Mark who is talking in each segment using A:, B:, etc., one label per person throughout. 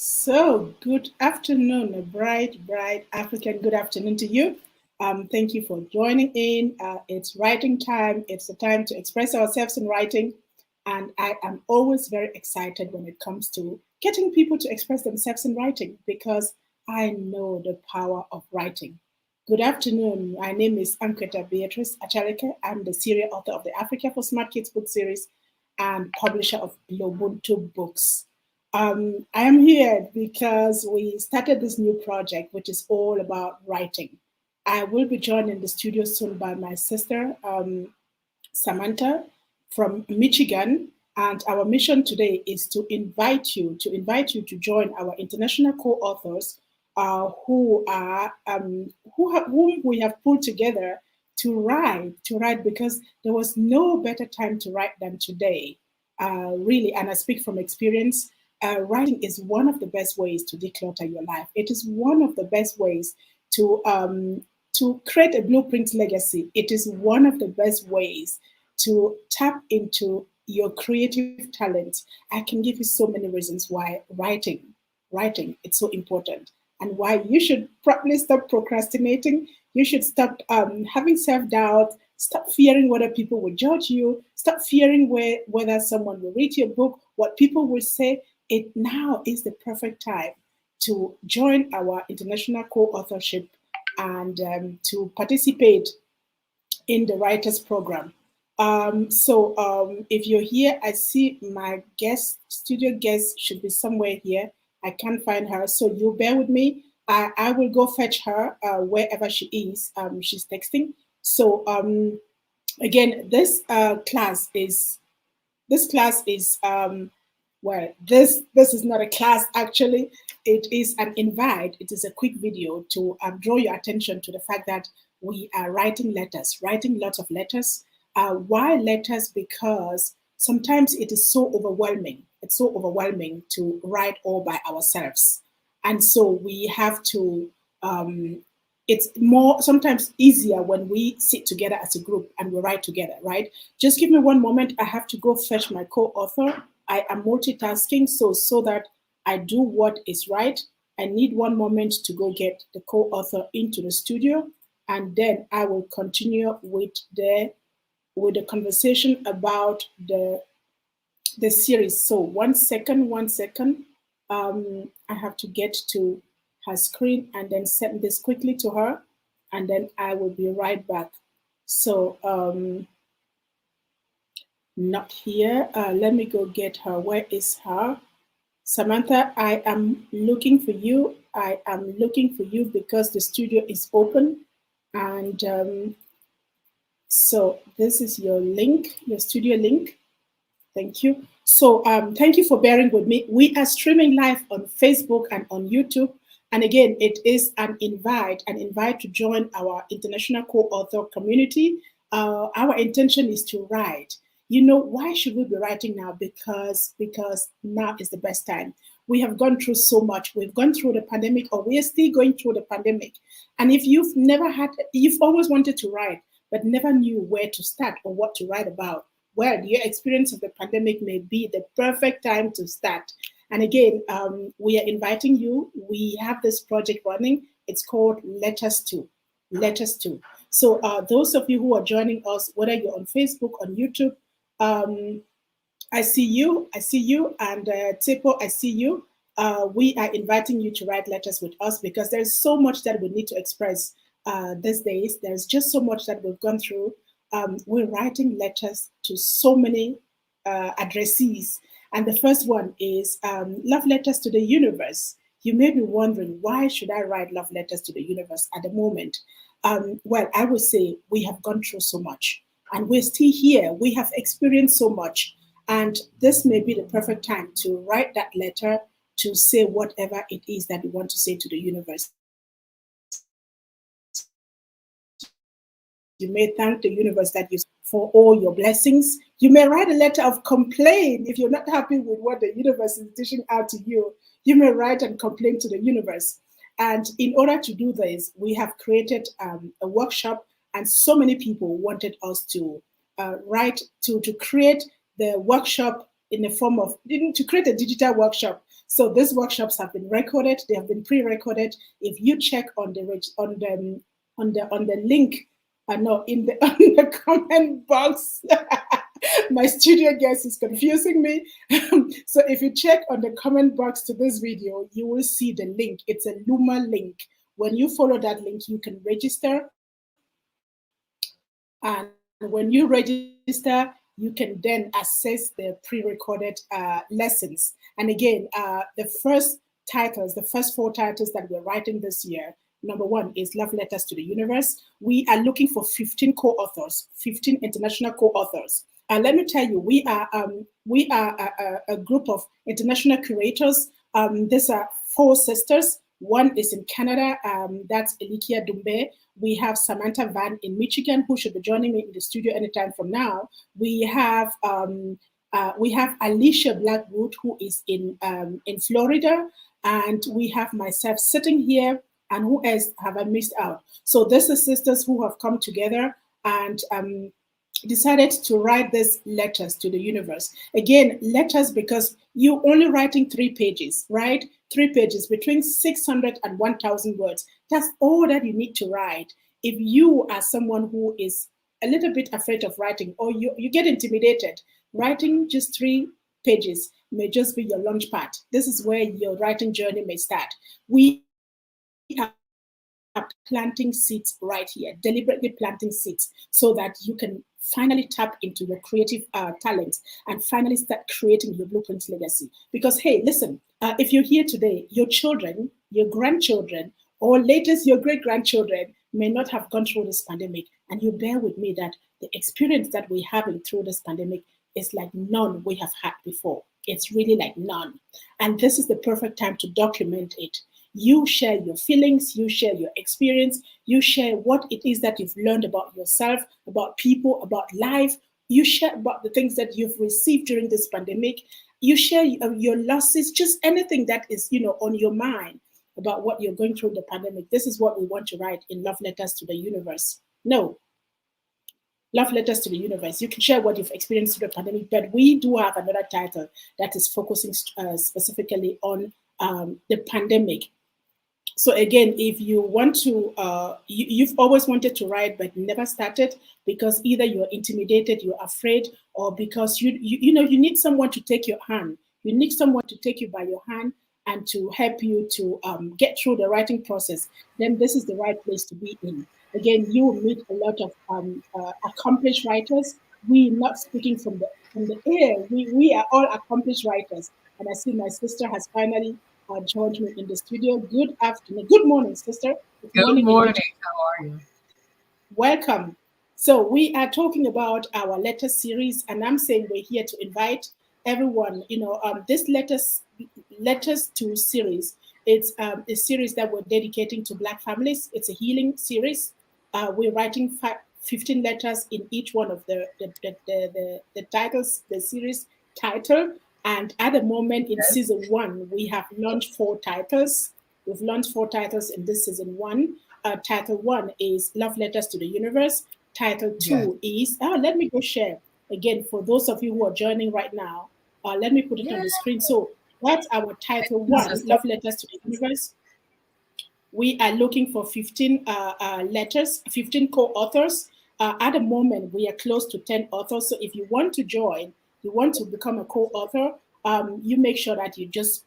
A: So, good afternoon, a bright African good afternoon to you. Thank you for joining in. It's writing time. It's the time to express ourselves in writing. And I am always very excited when it comes to getting people to express themselves in writing because I know the power of writing. Good afternoon. My name is Ankweta Beatrice Achareke. I'm the serial author of the Africa for Smart Kids book series and publisher of Globuntu Books. I am here because we started this new project, which is all about writing. I will be joined in the studio soon by my sister, Samantha from Michigan. And our mission today is to invite you to join our international co-authors whom we have pulled together to write because there was no better time to write than today. Really, and I speak from experience. Writing is one of the best ways to declutter your life. It is one of the best ways to create a blueprint legacy. It is one of the best ways to tap into your creative talent. I can give you so many reasons why writing it's so important, and why you should probably stop procrastinating. You should stop having self-doubt, stop fearing whether people will judge you, stop fearing whether someone will read your book, what people will say. It now is the perfect time to join our international co-authorship and to participate in the writers program. If you're here, I see my studio guest should be somewhere here. I can't find her, so you bear with me. I will go fetch her wherever she is. She's texting. So again, this is not a class actually. It is an invite. It is a quick video to draw your attention to the fact that we are writing lots of letters. Why letters? Because sometimes it is so overwhelming. It's so overwhelming to write all by ourselves. And so we have to, it's more sometimes easier when we sit together as a group and we write together, right? Just give me one moment. I have to go fetch my co-author. I am multitasking, so that I do what is right. I need one moment to go get the co-author into the studio, and then I will continue with the conversation about the series. So one second. I have to get to her screen and then send this quickly to her, and then I will be right back. So not here. Let me go get her. Where is her? Samantha, I am looking for you. I am looking for you because the studio is open. And so this is your link, your studio link. Thank you. So thank you for bearing with me. We are streaming live on Facebook and on YouTube. And again, it is an invite to join our international co-author community. Our intention is to write. You know, why should we be writing now? Because now is the best time. We have gone through so much. We've gone through the pandemic, or we are still going through the pandemic. And if you've always wanted to write, but never knew where to start or what to write about, well, your experience of the pandemic may be the perfect time to start. And again, we are inviting you. We have this project running. It's called Letters To. So those of you who are joining us, whether you're on Facebook, on YouTube, I see you, and Tepo, I see you. We are inviting you to write letters with us because there's so much that we need to express these days. There's just so much that we've gone through. We're writing letters to so many addressees. And the first one is love letters to the universe. You may be wondering, why should I write love letters to the universe at the moment? Well, I would say we have gone through so much and we're still here. We have experienced so much. And this may be the perfect time to write that letter to say whatever it is that you want to say to the universe. You may thank the universe for all your blessings. You may write a letter of complaint if you're not happy with what the universe is dishing out to you. You may write and complain to the universe. And in order to do this, we have created a workshop, and so many people wanted us to create the workshop in the form of, to create a digital workshop. So these workshops have been recorded. They have been pre-recorded. If you check on the link, no, in the on the comment box. My studio guest is confusing me. So if you check on the comment box to this video, you will see the link. It's a Luma link. When you follow that link, you can register. And when you register, you can then access the pre-recorded lessons. And again, the first 4 titles that we're writing this year. Number 1 is Love Letters to the Universe. We are looking for 15 co-authors, 15 international co-authors. Let me tell you, we are a group of international curators. These are 4 sisters. One is in Canada, that's Elikia Dumbe. We have Samantha Van in Michigan, who should be joining me in the studio anytime from now. We have Alicia Blackwood, who is in Florida, and we have myself sitting here. And who else have I missed out? So these are sisters who have come together and decided to write these letters to the universe. Again, letters because you're only writing 3 pages, right? 3 pages between 600 and 1,000 words. That's all that you need to write. If you are someone who is a little bit afraid of writing or you get intimidated, writing just 3 pages may just be your launch pad. This is where your writing journey may start. We are planting seeds right here, deliberately planting seeds so that you can finally tap into your creative talents and finally start creating your blueprint legacy. Because, hey, listen, if you're here today, your children, your grandchildren, or latest your great-grandchildren may not have gone through this pandemic. And you bear with me that the experience that we're having through this pandemic is like none we have had before. It's really like none. And this is the perfect time to document it. You share your feelings, you share your experience, you share what it is that you've learned about yourself, about people, about life. You share about the things that you've received during this pandemic. You share your losses, just anything that is, on your mind about what you're going through the pandemic. This is what we want to write in Love Letters to the Universe. No, Love Letters to the Universe. You can share what you've experienced through the pandemic, but we do have another title that is focusing specifically on the pandemic. So again, if you want to, you've always wanted to write but never started because either you're intimidated, you're afraid, or because you need someone to take your hand. You need someone to take you by your hand and to help you to get through the writing process. Then this is the right place to be in. Again, you will meet a lot of accomplished writers. We're not speaking from the air. We are all accomplished writers. And I see my sister has finally joined me in the studio. Good afternoon. Good morning, sister.
B: Good morning. How are you?
A: Welcome. So we are talking about our letter series, and I'm saying we're here to invite everyone. This letters to series. It's a series that we're dedicating to Black families. It's a healing series. We're writing 15 letters in each one of the titles, the series title. And at the moment in season 1, we have launched 4 titles. We've launched 4 titles in this season 1. Title 1 is Love Letters to the Universe. Title 2 is, let me go share again for those of you who are joining right now. Let me put it on the screen. So that's our title 1, Love Letters to the Universe. We are looking for 15 letters, 15 co-authors. At the moment, we are close to 10 authors. So if you want to join, you want to become a co-author, you make sure that you just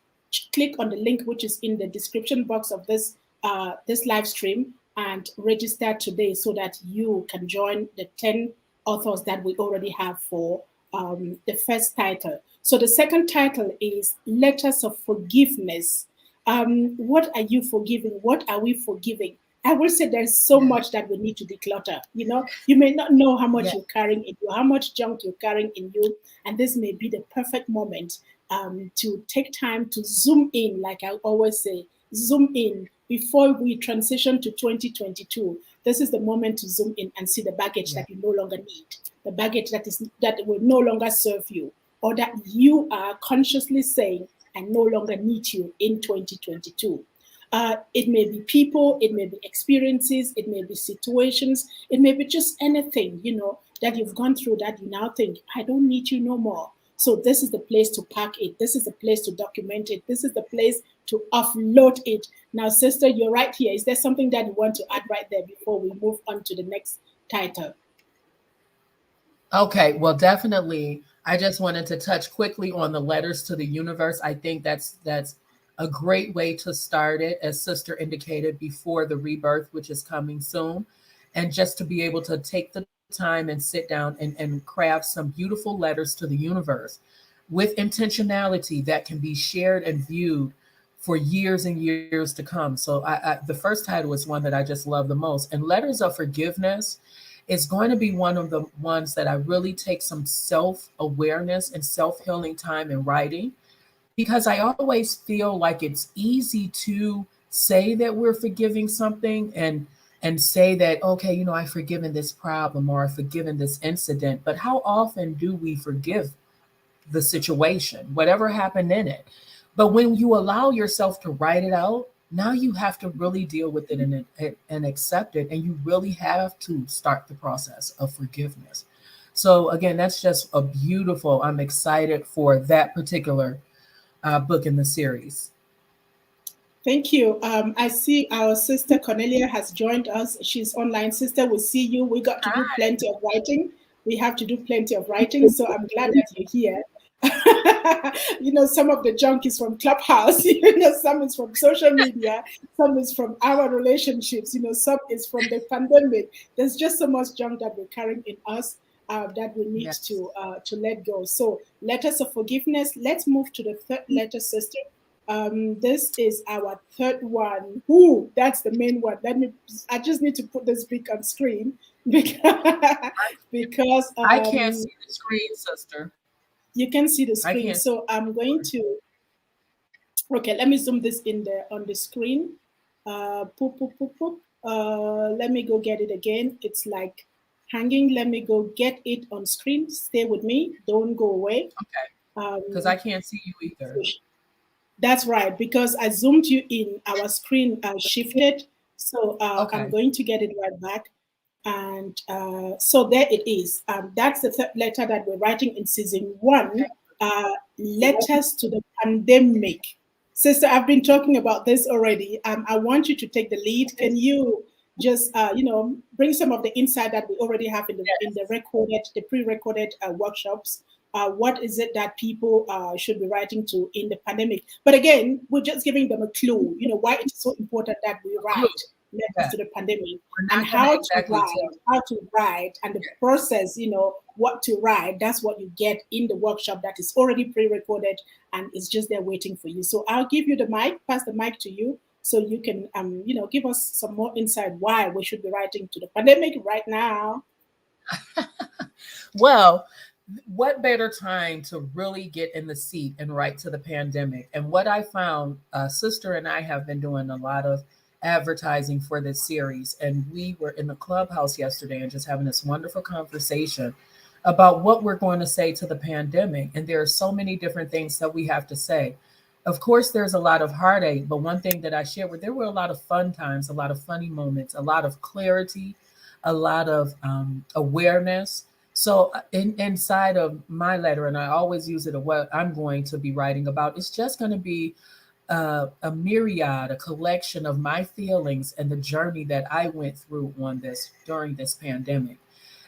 A: click on the link which is in the description box of this live stream and register today so that you can join the 10 authors that we already have for the first title. So the second title is Letters of Forgiveness. What are you forgiving? What are we forgiving? I will say there's so much that we need to declutter. You may not know how much you're carrying in you, how much junk you're carrying in you, and this may be the perfect moment to take time to zoom in, like I always say, zoom in before we transition to 2022. This is the moment to zoom in and see the baggage that you no longer need, the baggage that will no longer serve you, or that you are consciously saying, I no longer need you in 2022. It may be people, it may be experiences, it may be situations, it may be just anything, that you've gone through that you now think, I don't need you no more. So this is the place to pack it. This is the place to document it. This is the place to offload it. Now, sister, you're right here. Is there something that you want to add right there before we move on to the next title?
B: Okay, well, definitely. I just wanted to touch quickly on the letters to the universe. I think that's a great way to start it, as Sister indicated, before the rebirth, which is coming soon. And just to be able to take the time and sit down and craft some beautiful letters to the universe with intentionality that can be shared and viewed for years and years to come. So the first title is one that I just love the most. And letters of forgiveness is going to be one of the ones that I really take some self awareness and self healing time in writing, because I always feel like it's easy to say that we're forgiving something and say that, okay, I've forgiven this problem or I've forgiven this incident, but how often do we forgive the situation, whatever happened in it? But when you allow yourself to write it out, now you have to really deal with it and accept it. And you really have to start the process of forgiveness. So, again, that's just a beautiful, I'm excited for that particular book in the series.
A: Thank you. I see our sister Cornelia has joined us. She's online. Sister, we see you. We got to do plenty of writing. We have to do plenty of writing. So I'm glad that you're here. Some of the junk is from Clubhouse. Some is from social media. Some is from our relationships. Some is from the pandemic. There's just so much junk that we're carrying in us that we need
B: Yes.
A: to let go. So letters of forgiveness. Let's move to the third letter, sister. This is our third one. Ooh, that's the main one. I just need to put this big on screen because
B: I can't see the screen, sister.
A: you can see the
B: I can't
A: screen.
B: see.
A: So I'm going to, okay, let me zoom this in there on the screen. Poop, poop, poop, poop. Let me go get it again. It's like hanging. Let me go get it on screen. Stay with me. Don't go away.
B: Okay. Because
A: Um,
B: I can't see you either.
A: That's right, because I zoomed you in, our screen shifted. So I'm
B: Okay.
A: going to get it right back. And so there it is. That's the third letter that we're writing in season one, letters to the pandemic. Sister, I've been talking about this already. I want you to take the lead. Can you just, bring some of the insight that we already have in the recorded, the pre-recorded workshops? What is it that people should be writing to in the pandemic? But again, we're just giving them a clue. Why it's so important that we
B: Clue.
A: write letters
B: Yeah.
A: to the pandemic
B: We're
A: and
B: not going to exactly
A: how to write, and the process. What to write. That's what you get in the workshop that is already pre-recorded and it's just there waiting for you. So I'll give you the mic, pass the mic to you, so you can, give us some more insight why we should be writing to the pandemic right now.
B: Well, what better time to really get in the seat and write to the pandemic? And what I found, Sister and I have been doing a lot of advertising for this series. And we were in the clubhouse yesterday and just having this wonderful conversation about what we're going to say to the pandemic. And there are so many different things that we have to say. Of course, there's a lot of heartache, but one thing that I shared with, there were a lot of fun times, a lot of funny moments, a lot of clarity, a lot of awareness. So inside of my letter, and I always use it of what I'm going to be writing about, it's just going to be a myriad, a collection of my feelings and the journey that I went through on this during this pandemic.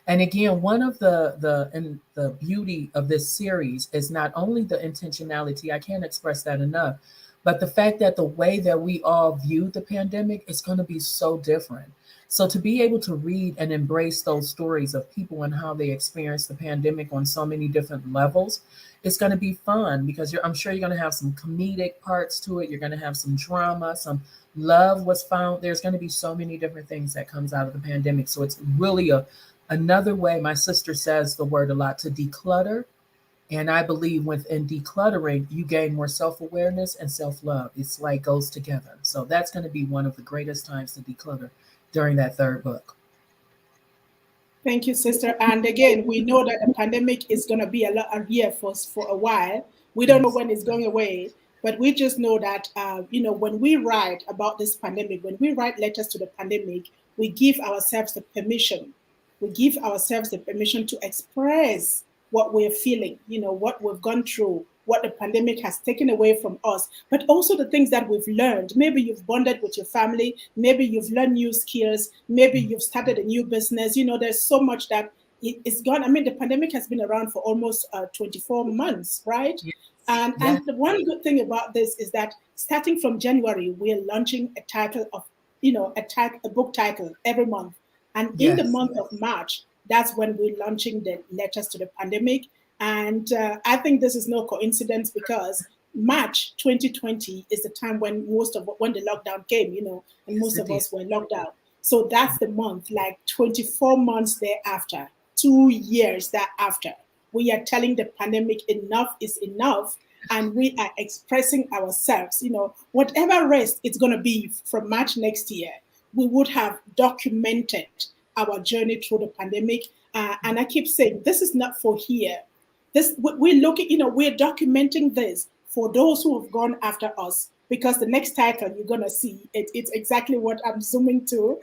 B: And again, one of the beauty of this series is not only the intentionality, I can't express that enough, but the fact that the way that we all view the pandemic is going to be so different. So to be able to read and embrace those stories of people and how they experience the pandemic on so many different levels, it's going to be fun because I'm sure you're going to have some comedic parts to it. You're going to have some drama, some love was found. There's going to be so many different things that comes out of the pandemic. So it's really another way. My sister says the word a lot, to declutter. And I believe within decluttering, you gain more self-awareness and self-love. It's like goes together. So that's going to be one of the greatest times to declutter during that third book.
A: Thank you, sister. And again, we know that the pandemic is going to be here for a while. We don't know
B: Yes.
A: when it's going away, but we just know that when we write about this pandemic, when we write letters to the pandemic, we give ourselves the permission. We give ourselves the permission to express what we're feeling, what we've gone through, what the pandemic has taken away from us, but also the things that we've learned. Maybe you've bonded with your family, maybe you've learned new skills, maybe you've started a new business. There's so much that it's gone. I mean, the pandemic has been around for almost 24 months, right?
B: Yes.
A: And
B: Yes.
A: the one good thing about this is that starting from January, we're launching a title of, a book title every month. And in the
B: Yes.
A: month of March, that's when we're launching the letters to the pandemic. And I think this is no coincidence because March 2020 is the time when the lockdown came, and
B: Yes,
A: most
B: it
A: of
B: did.
A: us were locked down. So that's the month, like 24 months thereafter, 2 years thereafter. We are telling the pandemic enough is enough, and we are expressing ourselves. Whatever rest it's going to be from March next year, we would have documented our journey through the pandemic. And I keep saying, this is not for here. We're looking, we're documenting this for those who have gone after us, because the next title you're gonna see it's exactly what I'm zooming to.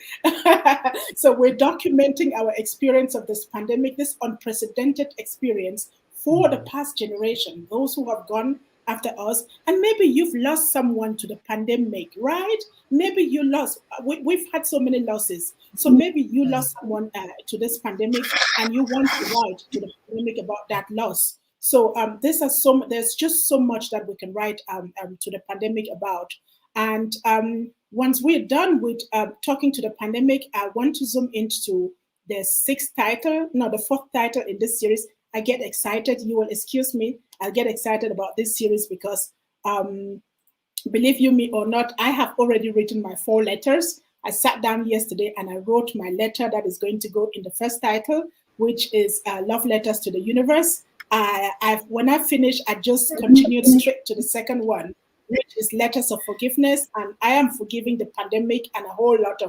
A: So we're documenting our experience of this pandemic, this unprecedented experience for the past generation, those who have gone after us. And maybe you've lost someone to the pandemic, right? Maybe you lost, we've had so many losses. So maybe you lost someone to this pandemic, and you want to write to the pandemic about that loss. So there's just so much that we can write to the pandemic about. And once we're done with talking to the pandemic, I want to zoom into the sixth title, no, the fourth title in this series. I get excited. You will excuse me. I'll get excited about this series because believe you me or not, I have already written my 4 letters. I sat down yesterday and I wrote my letter that is going to go in the first title, which is Love Letters to the Universe. When I finished, I just continued straight to the second one, which is Letters of Forgiveness. And I am forgiving the pandemic and a whole lot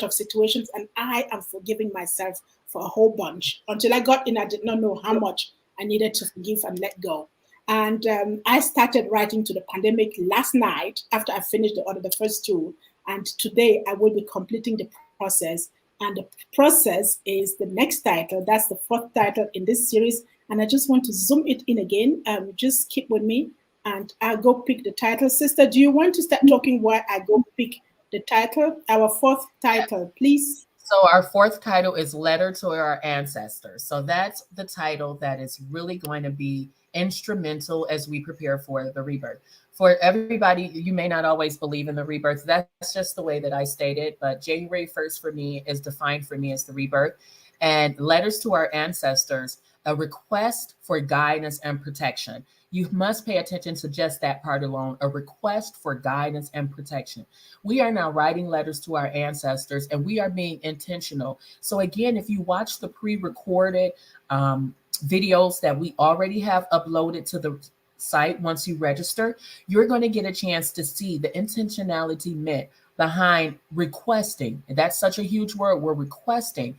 A: of situations. And I am forgiving myself for a whole bunch. Until I got in, I did not know how much I needed to forgive and let go. And I started writing to the pandemic last night after I finished the first two. And today I will be completing the process. And the process is the next title. That's the fourth title in this series. And I just want to zoom it in again. Just keep with me and I'll go pick the title. Sister, do you want to start talking while I go pick the title? Our fourth title, please.
B: So our fourth title is Letter to Our Ancestors. So that's the title that is really going to be instrumental as we prepare for the rebirth. For everybody, you may not always believe in the rebirth. That's just the way that I stated, but January 1st for me is defined for me as the rebirth. And Letters to Our Ancestors, a request for guidance and protection. You must pay attention to just that part alone, a request for guidance and protection. We are now writing letters to our ancestors and we are being intentional. So, again, if you watch the pre recorded videos that we already have uploaded to the site once you register, you're going to get a chance to see the intentionality meant behind requesting. And that's such a huge word. We're requesting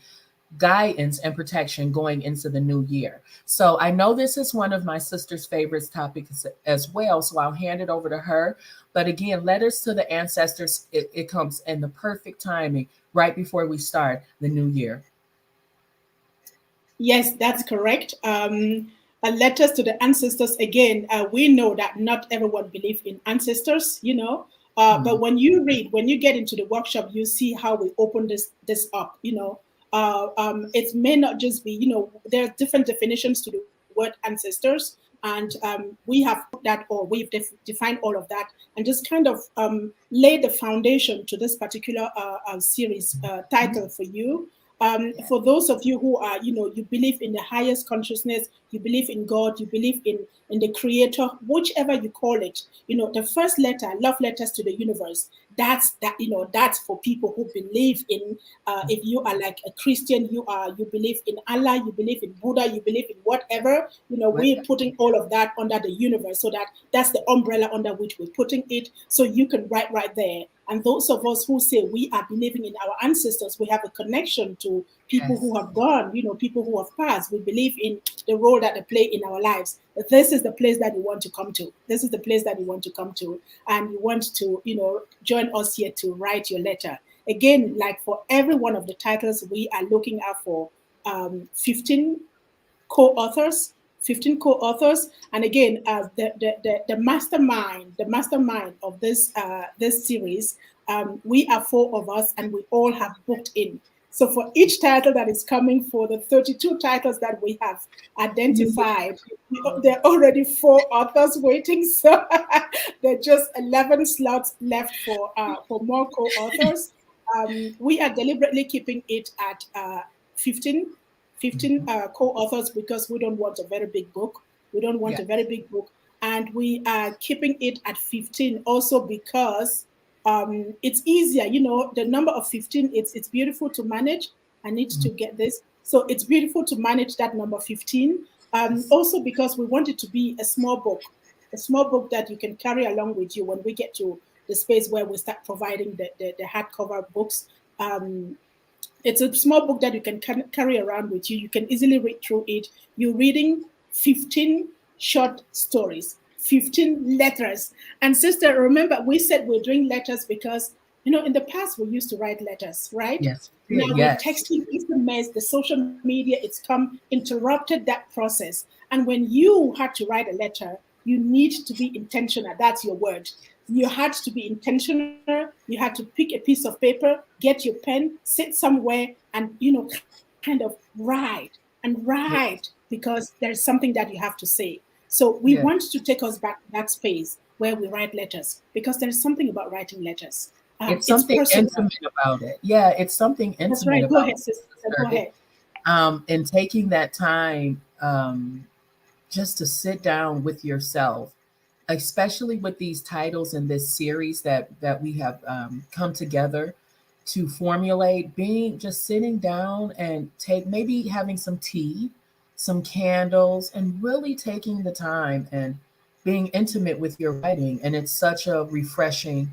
B: guidance and protection going into the new year. So I know this is one of my sister's favorite topics as well. So I'll hand it over to her. But again, letters to the ancestors, it comes in the perfect timing right before we start the new year.
A: Yes, that's correct. Letters to the ancestors. Again, we know that not everyone believes in ancestors,
B: Hmm.
A: but when you read, when you get into the workshop, you see how we open this up. It may not just be, there are different definitions to the word ancestors, and we have put that, or we've defined all of that, and just kind of lay the foundation to this particular series title for you. For those of you who are, you believe in the highest consciousness, you believe in God, you believe in the creator, whichever you call it, the first letter, love letters to the universe, that's for people who believe in, if you are like a Christian, you believe in Allah, you believe in Buddha, you believe in whatever, we're putting all of that under the universe, so that's the umbrella under which we're putting it. So you can write right there. And those of us who say we are believing in our ancestors, we have a connection to people
B: Yes.
A: who have gone, people who have passed. We believe in the role that they play in our lives. But this is the place that you want to come to. This is the place that you want to come to. And you want to, join us here to write your letter. Again, like for every one of the titles, we are looking out for 15 co-authors, 15 co-authors. And again, the mastermind of this series, we are four of us, and we all have booked in. So for each title that is coming, for the 32 titles that we have identified, there are already four authors waiting. So there are just 11 slots left for more co-authors. We are deliberately keeping it at 15, 15 co-authors, because we don't want a very big book. We don't want
B: Yeah.
A: a very big book. And we are keeping it at 15 also because it's easier. The number of 15, it's beautiful to manage. I need to get this. So it's beautiful to manage that number 15.
B: Yes.
A: Also because we want it to be a small book that you can carry along with you when we get to the space where we start providing the hardcover books. It's a small book that you can carry around with you. You can easily read through it. You're reading 15 short stories, 15 letters. And sister, remember, we said we're doing letters because, in the past we used to write letters, right?
B: Yes.
A: Now with
B: Yes.
A: texting, SMS, the social media, it's come, interrupted that process. And when you had to write a letter, you need to be intentional. That's your word. You had to be intentional. You had to pick a piece of paper, get your pen, sit somewhere, and kind of write and
B: Yes.
A: write, because there's something that you have to say. So we
B: Yeah.
A: want to take us back to that space where we write letters, because there's something about writing letters.
B: It's
A: It's
B: something
A: personal.
B: intimate about it. Yeah, it's something
A: That's
B: intimate
A: right. Go
B: about
A: ahead,
B: it,
A: sister. Go
B: sister.
A: ahead.
B: And taking that time just to sit down with yourself, especially with these titles in this series that we have come together to formulate, being just sitting down and take maybe having some tea, some candles, and really taking the time and being intimate with your writing. And it's such a refreshing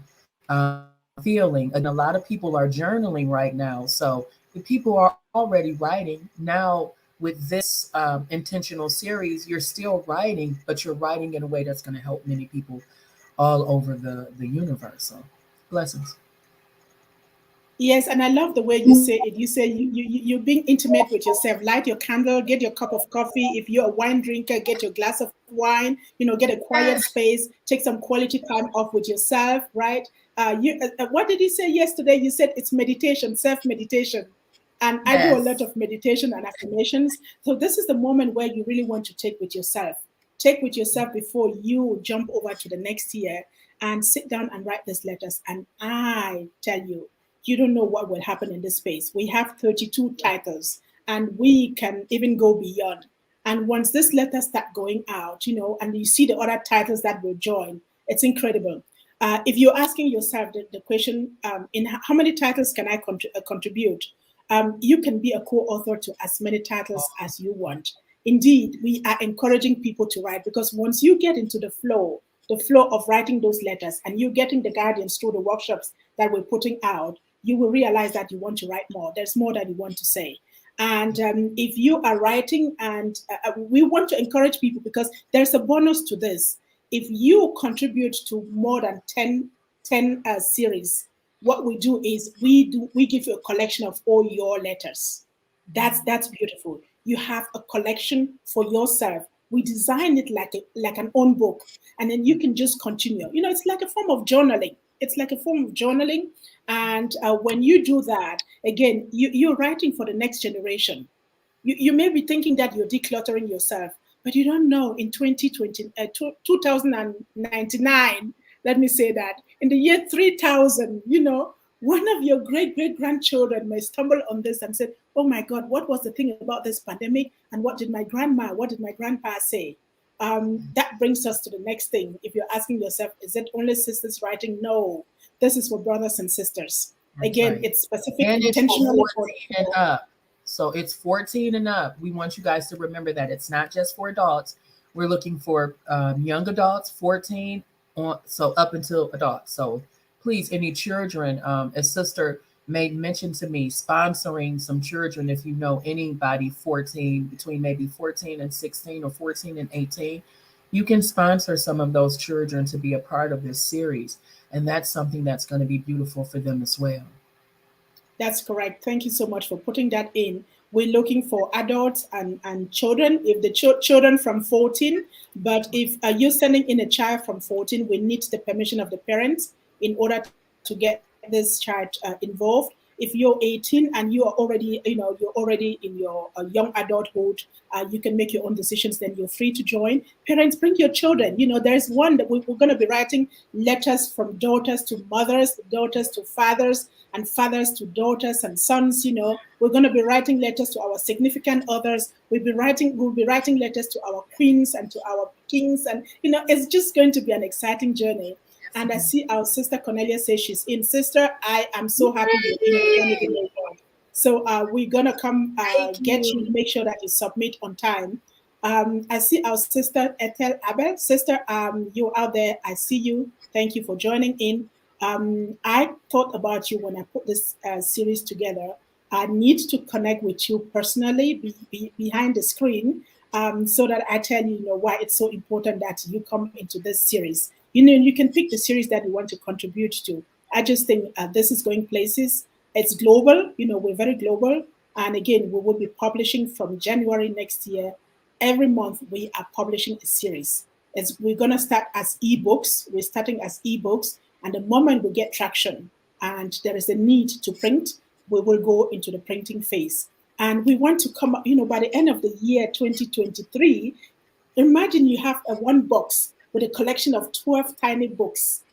B: feeling. And a lot of people are journaling right now. So if people are already writing now, with this intentional series, you're still writing, but you're writing in a way that's going to help many people all over the universe. So, blessings.
A: Yes, and I love the way you say it. You say you're being intimate with yourself. Light your candle, get your cup of coffee. If you're a wine drinker, get your glass of wine. Get a quiet
B: Yes,
A: space. Take some quality time off with yourself. Right? What did you say yesterday? You said it's meditation, self meditation. And I do a lot
B: yes,
A: of meditation and affirmations. So this is the moment where you really want to take with yourself. Take with yourself before you jump over to the next year and sit down and write these letters. And I tell you, you don't know what will happen in this space. We have 32 titles, and we can even go beyond. And once this letters start going out, and you see the other titles that will join, it's incredible. If you're asking yourself the question, in how many titles can I contribute? You can be a co-author to as many titles as you want. Indeed, we are encouraging people to write, because once you get into the flow of writing those letters, and you getting the guardians through the workshops that we're putting out, you will realize that you want to write more. There's more that you want to say. And if you are writing, and we want to encourage people, because there's a bonus to this. If you contribute to more than 10 series, what we do is we give you a collection of all your letters. That's beautiful. You have a collection for yourself. We design it like an own book, and then you can just continue. It's like a form of journaling. It's like a form of journaling, and when you do that, again, you're writing for the next generation. You may be thinking that you're decluttering yourself, but you don't know in 2099, let me say that, in the year 3000, one of your great great grandchildren may stumble on this and say, oh my God, what was the thing about this pandemic? And what did my grandpa say? That brings us to the next thing. If you're asking yourself, is it only sisters writing? No, this is for brothers and sisters.
B: that's
A: Again,
B: right.
A: it's specific
B: And it's for
A: intentionally
B: 14 and up. So it's 14 and up. We want you guys to remember that it's not just for adults. We're looking for young adults, 14 on, so up until adults. So please, any children, a sister made mention to me sponsoring some children. If you know anybody 14, between maybe 14 and 16 or 14 and 18, you can sponsor some of those children to be a part of this series. And that's something that's going to be beautiful for them as well.
A: That's correct. Thank you so much for putting that in. we're looking for adults and children. If the children from 14, but if you're sending in a child from 14, we need the permission of the parents in order to get this child involved. If you're 18 and you are already, you're already in your young adulthood, you can make your own decisions. Then you're free to join. Parents, bring your children. There's one that we're going to be writing letters from daughters to mothers, daughters to fathers, and fathers to daughters and sons. We're going to be writing letters to our significant others. We'll be writing letters to our queens and to our kings, and it's just going to be an exciting journey.
B: Yes,
A: And I
B: ma'am.
A: see our sister Cornelia says she's in. Sister, I am so happy you're in. You don't even know why. So we're gonna come
B: Thank
A: get you,
B: you.
A: make sure that you submit on time. I see our sister Ethel Abel. Sister, you're out there. I see you. Thank you for joining in. I thought about you when I put this series together. I need to connect with you personally behind the screen, so that I tell you, why it's so important that you come into this series. You can pick the series that you want to contribute to. I just think this is going places. It's global. We're very global. And again, we will be publishing from January next year. Every month, we are publishing a series. We're going to start as ebooks. We're starting as ebooks. And the moment we get traction and there is a need to print, we will go into the printing phase. And we want to come up, by the end of the year 2023, imagine you have a one box with a collection of 12 tiny books,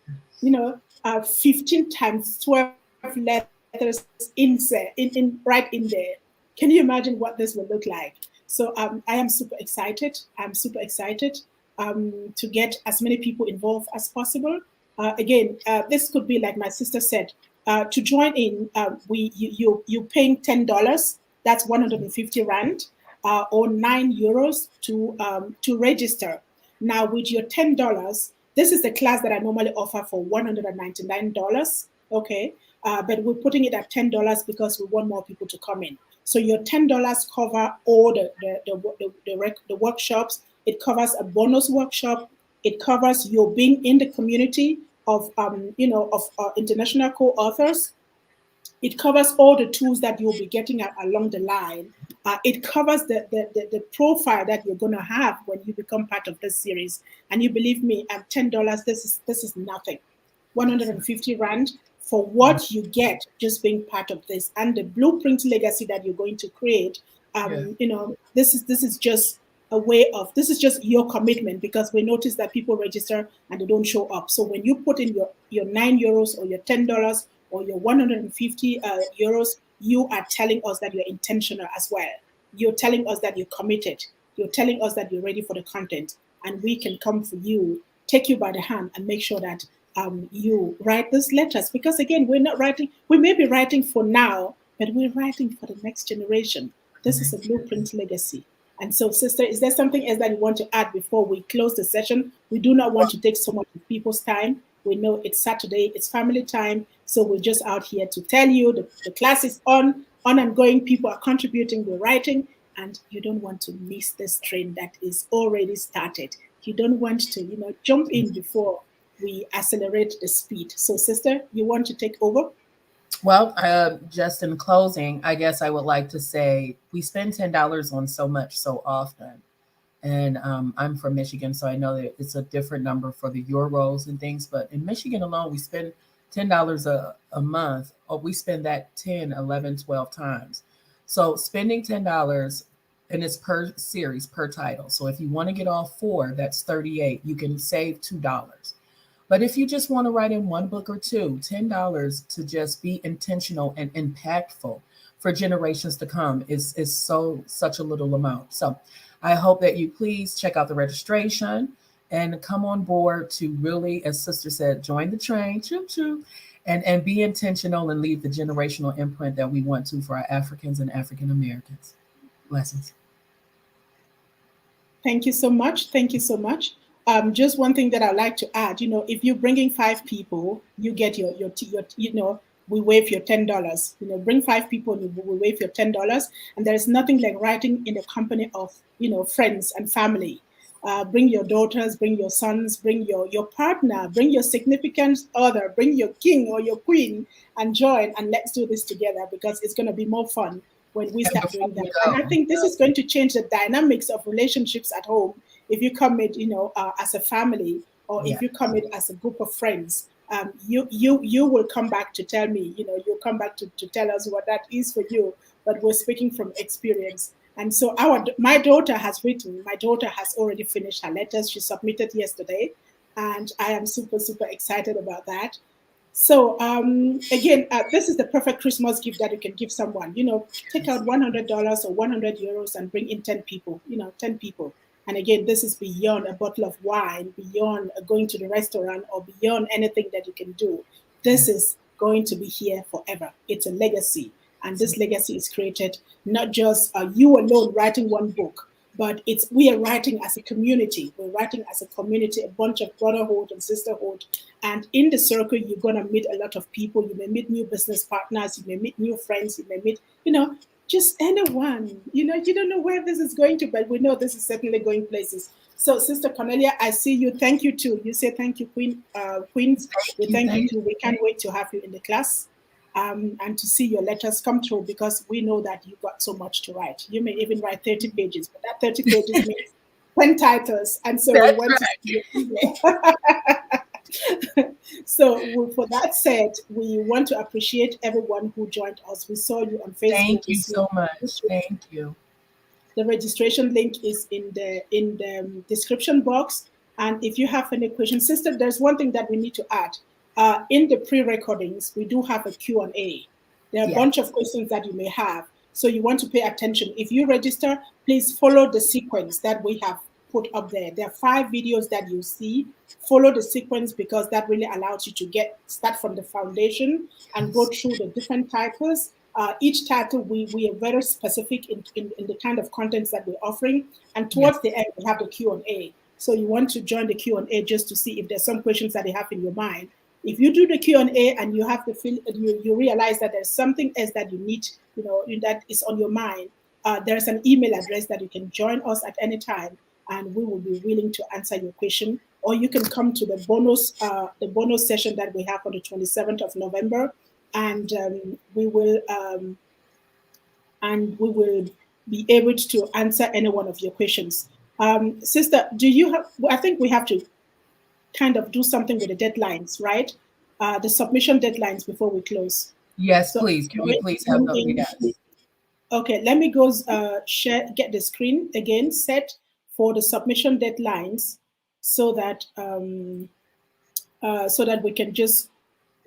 A: 15 times 12 letters right in there. Can you imagine what this will look like? So I am super excited. I'm super excited to get as many people involved as possible. Again, this could be like my sister said. To join in, you paying $10. That's 150 rand, or €9 to register. Now, with your $10, this is the class that I normally offer for $199. Okay, but we're putting it at $10 because we want more people to come in. So your $10 cover all the workshops. It covers a bonus workshop. It covers your being in the community of international co-authors. It covers all the tools that you'll be getting along the line. It covers the profile that you're going to have when you become part of this series. And you believe me, at $10, this is nothing. 150 rand for what you get just being part of this, and the blueprint legacy that you're going to create.
B: Yeah.
A: This is just a way of, this is just your commitment, because we notice that people register and they don't show up. So when you put in your €9 or your $10 or your 150 euros, you are telling us that you're intentional as well. You're telling us that you're committed. You're telling us that you're ready for the content, and we can come for you, take you by the hand, and make sure that you write those letters. Because again, we're not writing. We may be writing for now, but we're writing for the next generation. This is a blueprint legacy. And so, sister, is there something else that you want to add before we close the session? We do not want to take so much of people's time. We know it's Saturday, it's family time. So we're just out here to tell you the class is on and going. People are contributing, we're writing, and you don't want to miss this train that is already started. You don't want to, jump in before we accelerate the speed. So, sister, you want to take over?
B: Well, just in closing, I guess I would like to say we spend $10 on so much so often. And I'm from Michigan, so I know that it's a different number for the euros and things. But in Michigan alone, we spend $10 a month, or we spend that 10, 11, 12 times. So spending $10, and it's per series, per title. So if you want to get all four, that's 38. You can save $2. But if you just want to write in one book or two, $10 to just be intentional and impactful for generations to come is such a little amount. So I hope that you please check out the registration and come on board to really, as Sister said, join the train, choo choo, and be intentional and leave the generational imprint that we want to for our Africans and African Americans. Blessings.
A: Thank you so much. Thank you so much. Just one thing that I'd like to add, if you're bringing 5 people, you get we waive your $10. Bring 5 people, and we waive your $10. And there is nothing like writing in the company of, friends and family. Bring your daughters, bring your sons, bring your partner, bring your significant other, bring your king or your queen, and join, and let's do this together, because it's going to be more fun when we
B: And
A: start
B: before
A: doing that.
B: we
A: And I
B: go,
A: think this is going to change the dynamics of relationships at home. If you commit, as a family, or if
B: yeah,
A: you commit as a group of friends, you will come back to tell me, you'll come back to tell us what that is for you. But we're speaking from experience. And so my daughter has written. My daughter has already finished her letters. She submitted yesterday, and I am super super excited about that. So again, this is the perfect Christmas gift that you can give someone. Take out $100 or €100 and bring in 10 people. 10 people. And again, this is beyond a bottle of wine, beyond going to the restaurant, or beyond anything that you can do. This
B: yes,
A: is going to be here forever. It's a legacy, and
B: so
A: this legacy is created not just you alone writing one book, but we are writing as a community. We're writing as a community, a bunch of brotherhood and sisterhood. And in the circle, you're gonna meet a lot of people. You may meet new business partners. You may meet new friends. You may meet, just anyone. You don't know where this is going to, but we know this is certainly going places. So, Sister Cornelia, I see you. Thank you too. You say thank you, Queens. We thank you
B: thank
A: too. We can't wait to have you in the class. And to see your letters come through, because we know that you've got so much to write. You may even write 30 pages, but that 30 pages means 10 titles. And so we
B: That's
A: want to see your
B: right.
A: email. So, for that said, we want to appreciate everyone who joined us. We saw you on Facebook.
B: Thank
A: We
B: you
A: see you
B: so much.
A: on YouTube.
B: Thank you.
A: The registration link is in the description box. And if you have any questions, sister, there's one thing that we need to add. In the pre-recordings, we do have a Q&A. There are a
B: Yeah.
A: bunch of questions that you may have. So you want to pay attention. If you register, please follow the sequence that we have put up there. There are 5 videos that you see. Follow the sequence, because that really allows you to start from the foundation and go
B: Yes.
A: through the different titles. Each title, we are very specific in the kind of contents that we're offering. And
B: Yes.
A: towards the end, we have the Q&A. So you want to join the Q&A just to see if there's some questions that you have in your mind. If you do the Q&A and you have the feel, you realize that there's something else that you need, that is on your mind, there's an email address that you can join us at any time, and we will be willing to answer your question. Or you can come to the bonus session that we have on the 27th of November, and we will be able to answer any one of your questions. Sister, do you have? I think we have to kind of do something with the deadlines, right? The submission deadlines before we close.
B: Yes,
A: So,
B: please. Can we please have those? Yes.
A: okay, let me go get the screen again set for the submission deadlines, so that we can just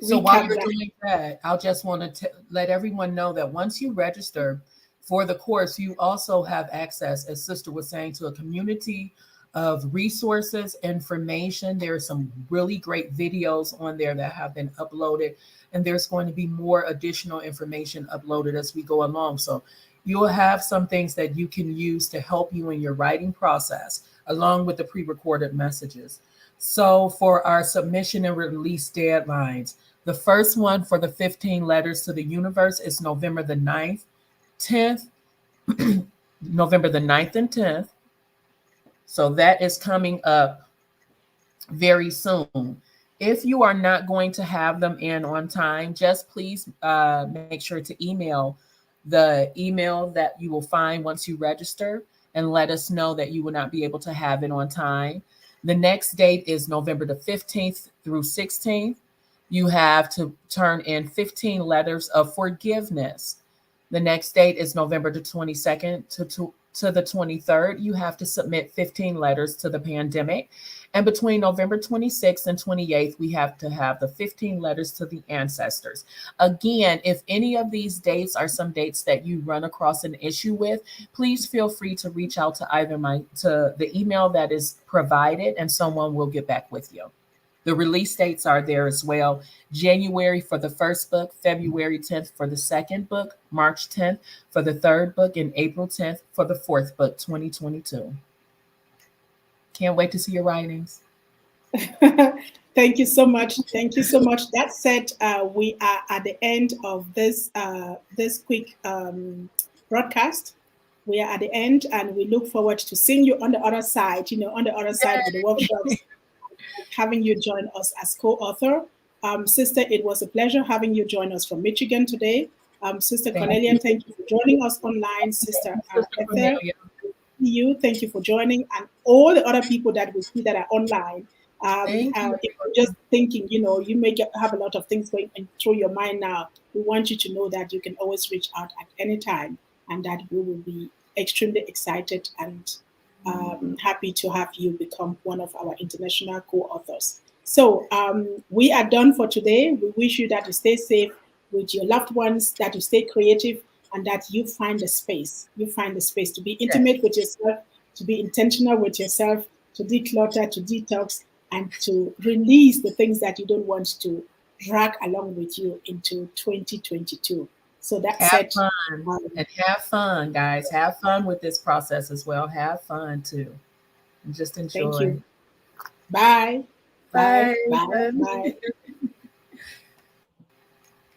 B: So while
A: recap
B: you're
A: that.
B: doing that, I'll just want to let everyone know that once you register for the course, you also have access, as Sister was saying, to a community of resources, information. There are some really great videos on there that have been uploaded, and there's going to be more additional information uploaded as we go along. So you'll have some things that you can use to help you in your writing process, along with the pre-recorded messages. So for our submission and release deadlines, the first one for the 15 letters to the universe is November the 9th, 10th, November the 9th and 10th. So that is coming up very soon. If you are not going to have them in on time, just please make sure to email the email that you will find once you register, and let us know that you will not be able to have it on time. The next date is November the 15th through 16th. You have to turn in 15 letters of forgiveness. The next date is November the 22nd to the 23rd. You have to submit 15 letters to the pandemic. And between November 26th and 28th, we have to have the 15 letters to the ancestors. Again, if any of these dates are some dates that you run across an issue with, please feel free to reach out to to the email that is provided, and someone will get back with you. The release dates are there as well. January for the first book, February 10th for the second book, March 10th for the third book, and April 10th for the fourth book, 2022. Can't wait to see your writings.
A: Thank you so much. Thank you so much. That said, we are at the end of this quick broadcast. We are at the end, and we look forward to seeing you on the other side. On the other side with the workshops, having you join us as co-author. Sister, it was a pleasure having you join us from Michigan today. Sister
B: Thank
A: Cornelia,
B: you.
A: thank you for joining us online.
B: Thank
A: Sister
B: you, Sister
A: Ethel,
B: Cornelia.
A: you, thank you for joining, and all the other people that we see that are online.
B: Thank you.
A: If you're just thinking, you may have a lot of things going through your mind now. We want you to know that you can always reach out at any time, and that we will be extremely excited and happy to have you become one of our international co-authors. So we are done for today. We wish you that you stay safe with your loved ones, that you stay creative, and that you find the space. You find the space to be intimate with
B: Yes.
A: yourself, to be intentional with yourself, to declutter, to detox, and to release the things that you don't want to drag along with you into 2022. So that's
B: Have
A: it.
B: fun
A: Um,
B: and have fun, guys. Have fun with this process as well. Have fun too. And just
A: thank
B: enjoy.
A: you. Bye. Bye.
B: Bye.
A: Bye. Bye.